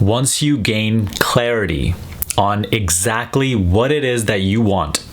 once you gain clarity on exactly what it is that you want,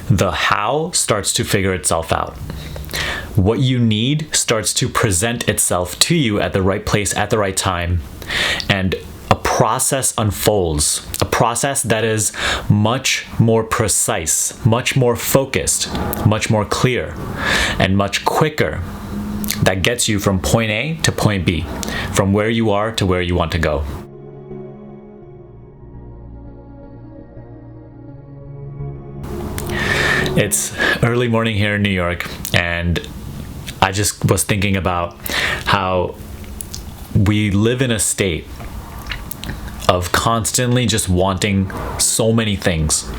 the how starts to figure itself out. What you need starts to present itself to you at the right place at the right time, and a process unfolds, a process that is much more precise, much more focused, much more clear, and much quicker, that gets you from point A to point B, from where you are to where you want to go. It's early morning here in New York, and I just was thinking about how we live in a state of constantly just wanting so many things,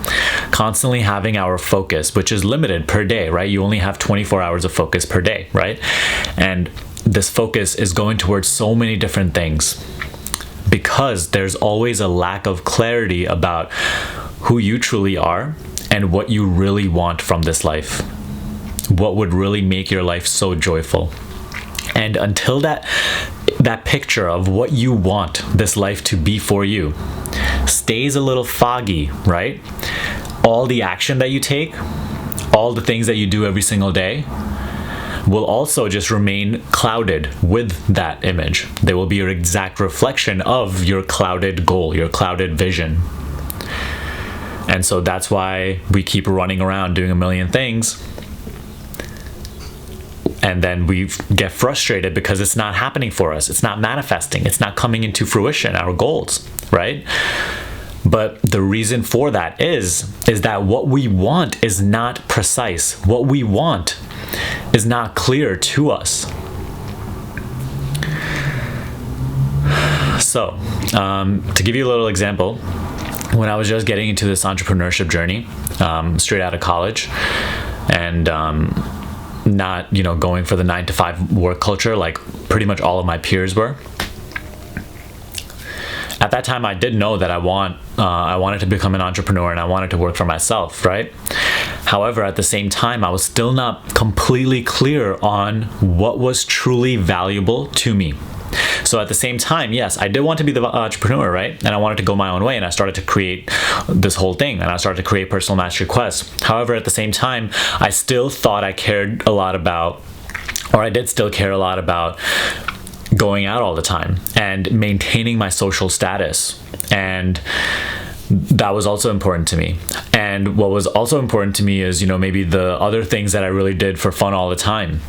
constantly having our focus, which is limited per day, right? You only have 24 hours of focus per day, right? And this focus is going towards so many different things because there's always a lack of clarity about who you truly are and what you really want from this life. What would really make your life so joyful. And until that picture of what you want this life to be for you stays a little foggy, right? All the action that you take, all the things that you do every single day will also just remain clouded with that image. They will be your exact reflection of your clouded goal, your clouded vision. And so that's why we keep running around doing a million things. And then we get frustrated because it's not happening for us. It's not manifesting. It's not coming into fruition, our goals, right? But the reason for that is that what we want is not precise. What we want is not clear to us. So, to give you a little example, when I was just getting into this entrepreneurship journey, straight out of college, and not, going for the 9-to-5 work culture like pretty much all of my peers were. At that time, I did know that I wanted to become an entrepreneur and I wanted to work for myself, right? However, at the same time, I was still not completely clear on what was truly valuable to me. So at the same time, yes, I did want to be the entrepreneur, right? And I wanted to go my own way, and I started to create this whole thing, and I started to create Personal Mastery Quest. However, at the same time, I still thought I cared a lot about, or I did still care a lot about, going out all the time and maintaining my social status. And that was also important to me. And what was also important to me is, maybe the other things that I really did for fun all the time,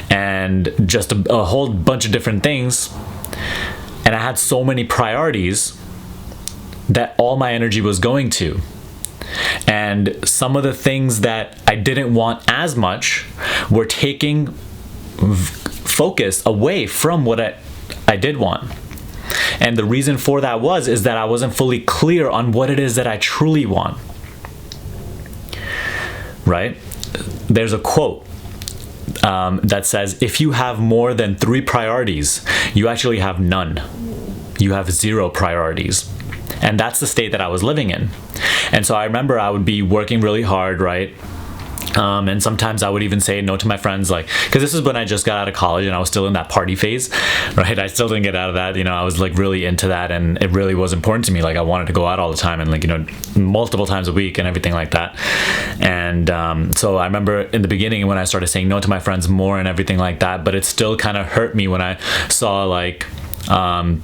and just a whole bunch of different things. And I had so many priorities that all my energy was going to. And some of the things that I didn't want as much were taking focus away from what I did want. And the reason for that is that I wasn't fully clear on what it is that I truly want. Right? There's a quote that says, if you have more than 3 priorities, you actually have none. You have 0 priorities. And that's the state that I was living in. And so I remember I would be working really hard, right? And sometimes I would even say no to my friends, because this is when I just got out of college and I was still in that party phase, right? I still didn't get out of that. I was really into that, and it really was important to me. I wanted to go out all the time and multiple times a week and everything like that. And so I remember in the beginning when I started saying no to my friends more and everything like that, but it still kind of hurt me when I saw on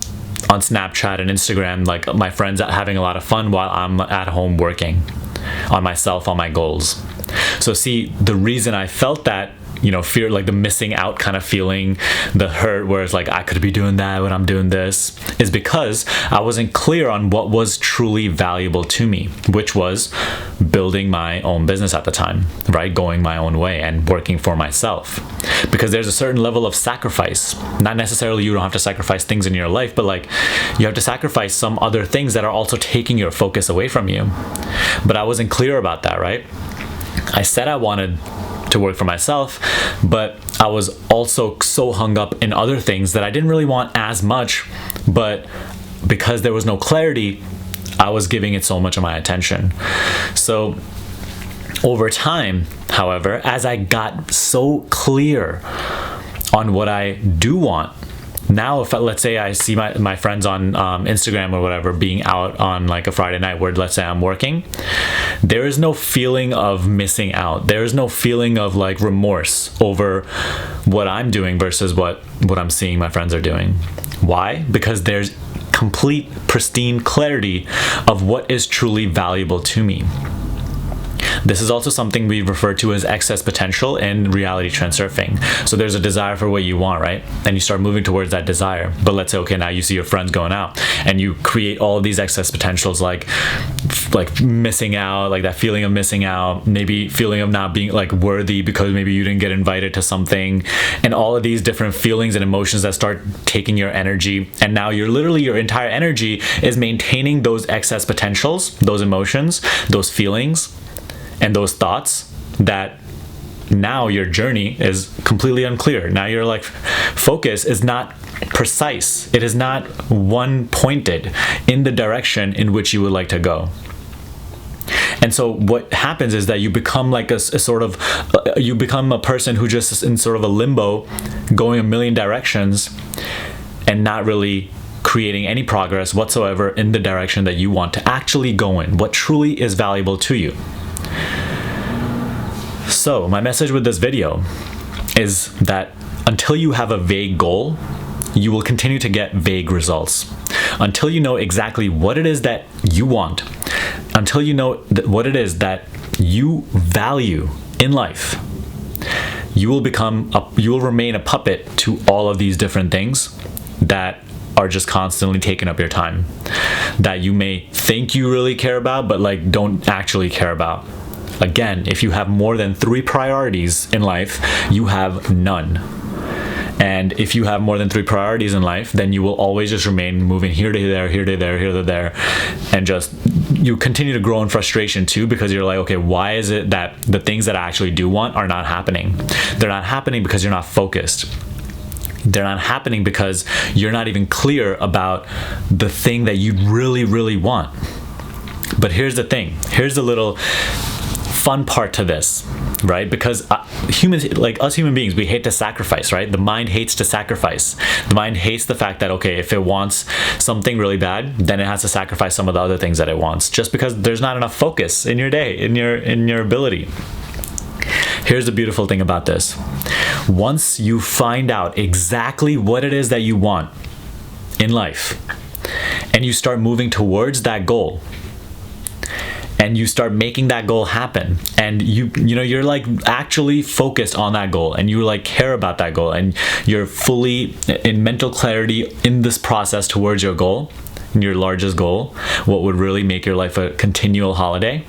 Snapchat and Instagram, my friends having a lot of fun while I'm at home working on myself, on my goals. So see, the reason I felt that, fear, the missing out kind of feeling, the hurt where it's I could be doing that when I'm doing this, is because I wasn't clear on what was truly valuable to me, which was building my own business at the time, right? Going my own way and working for myself. Because there's a certain level of sacrifice. Not necessarily you don't have to sacrifice things in your life, but you have to sacrifice some other things that are also taking your focus away from you. But I wasn't clear about that, right? I said I wanted to work for myself, but I was also so hung up in other things that I didn't really want as much, but because there was no clarity, I was giving it so much of my attention. So over time, however, as I got so clear on what I do want, Now, if let's say I see my friends on Instagram or whatever being out on like a Friday night where let's say I'm working, there is no feeling of missing out. There is no feeling of like remorse over what I'm doing versus what I'm seeing my friends are doing. Why? Because there's complete, pristine clarity of what is truly valuable to me. This is also something we refer to as excess potential in reality transurfing. So there's a desire for what you want, right? And you start moving towards that desire. But let's say, okay, now you see your friends going out and you create all of these excess potentials, like missing out, like that feeling of missing out, maybe feeling of not being like worthy because maybe you didn't get invited to something, and all of these different feelings and emotions that start taking your energy. And now your entire energy is maintaining those excess potentials, those emotions, those feelings, and those thoughts, that now your journey is completely unclear. Now your like focus is not precise. It is not one pointed in the direction in which you would like to go. And so what happens is that you become like you become a person who just is in sort of a limbo, going a million directions and not really creating any progress whatsoever in the direction that you want to actually go in, what truly is valuable to you. So my message with this video is that until you have a vague goal, you will continue to get vague results. Until you know exactly what it is that you want, until you know what it is that you value in life, you will remain a puppet to all of these different things that are just constantly taking up your time, that you may think you really care about, but like don't actually care about. Again, if you have more than 3 priorities in life, you have none. And if you have more than 3 priorities in life, then you will always just remain moving here to there, here to there, here to there, and just you continue to grow in frustration too, because you're like, okay, why is it that the things that I actually do want are not happening? They're not happening because you're not focused. They're not happening because you're not even clear about the thing that you really, really want. But here's the thing. Here's the little fun part to this, right? Because humans, like us human beings, we hate to sacrifice, right? The mind hates to sacrifice. The mind hates the fact that, okay, if it wants something really bad, then it has to sacrifice some of the other things that it wants, just because there's not enough focus in your day, in your ability. Here's the beautiful thing about this. Once you find out exactly what it is that you want in life, and you start moving towards that goal, and you start making that goal happen, and you're like actually focused on that goal, and you like care about that goal, and you're fully in mental clarity in this process towards your goal, your largest goal, what would really make your life a continual holiday.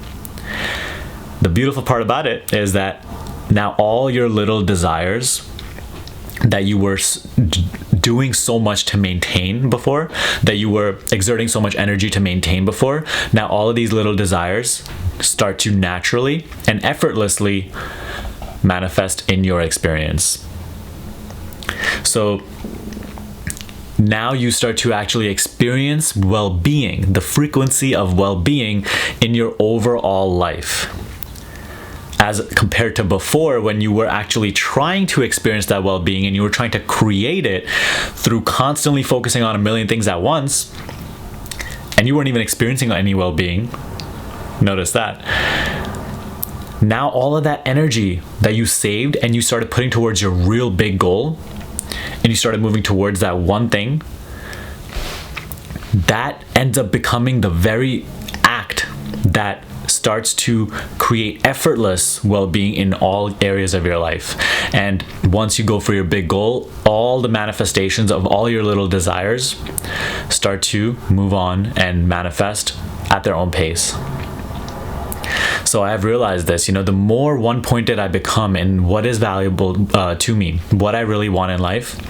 The beautiful part about it is that now all your little desires that you were doing so much to maintain before, that you were exerting so much energy to maintain before, now all of these little desires start to naturally and effortlessly manifest in your experience. So now you start to actually experience well-being, the frequency of well-being in your overall life, as compared to before, when you were actually trying to experience that well-being and you were trying to create it through constantly focusing on a million things at once, and you weren't even experiencing any well-being. Notice that. Now all of that energy that you saved and you started putting towards your real big goal, and you started moving towards that one thing, that ends up becoming the very act that starts to create effortless well-being in all areas of your life. And once you go for your big goal, all the manifestations of all your little desires start to move on and manifest at their own pace. So I have realized this, the more one-pointed I become in what is valuable to me, what I really want in life,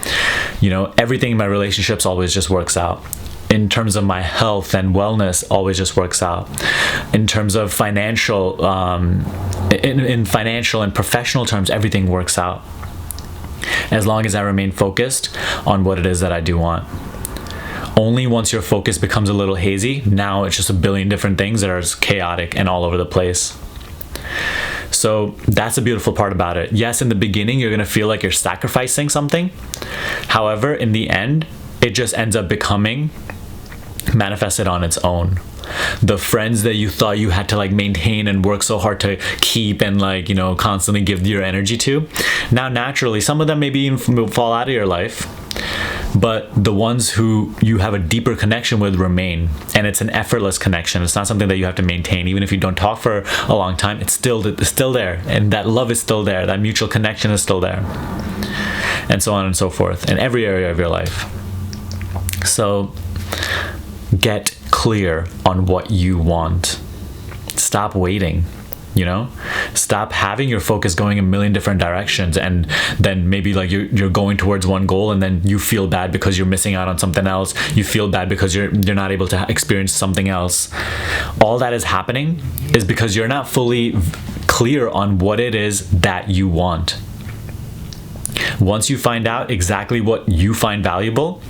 everything in my relationships always just works out. In terms of my health and wellness, always just works out. In terms of financial, in financial and professional terms, everything works out. As long as I remain focused on what it is that I do want. Only once your focus becomes a little hazy, now it's just a billion different things that are chaotic and all over the place. So that's a beautiful part about it. Yes, in the beginning, you're going to feel like you're sacrificing something. However, in the end, it just ends up becoming manifested on its own. The friends that you thought you had to like maintain and work so hard to keep and like, you know, constantly give your energy to, now naturally, some of them maybe even will fall out of your life, but the ones who you have a deeper connection with remain. And it's an effortless connection. It's not something that you have to maintain. Even if you don't talk for a long time, it's still there. And that love is still there. That mutual connection is still there. And so on and so forth in every area of your life. So get clear on what you want. Stop waiting. You know, stop having your focus going a million different directions, and then maybe like you're going towards one goal and then you feel bad because you're missing out on something else. You feel bad because you're not able to experience something else. All that is happening is because you're not fully clear on what it is that you want. Once you find out exactly what you find valuable,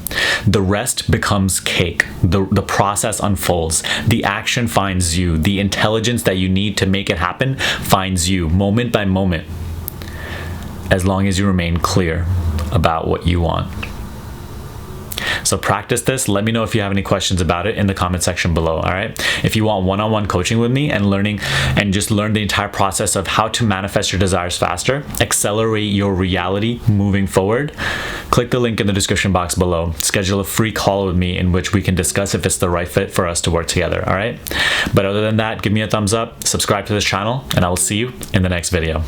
the rest becomes cake. The process unfolds. The action finds you. The intelligence that you need to make it happen finds you moment by moment, as long as you remain clear about what you want. So practice this. Let me know if you have any questions about it in the comment section below. All right. If you want one-on-one coaching with me and learn the entire process of how to manifest your desires faster, accelerate your reality moving forward, click the link in the description box below. Schedule a free call with me in which we can discuss if it's the right fit for us to work together. All right. But other than that, give me a thumbs up, subscribe to this channel, and I will see you in the next video.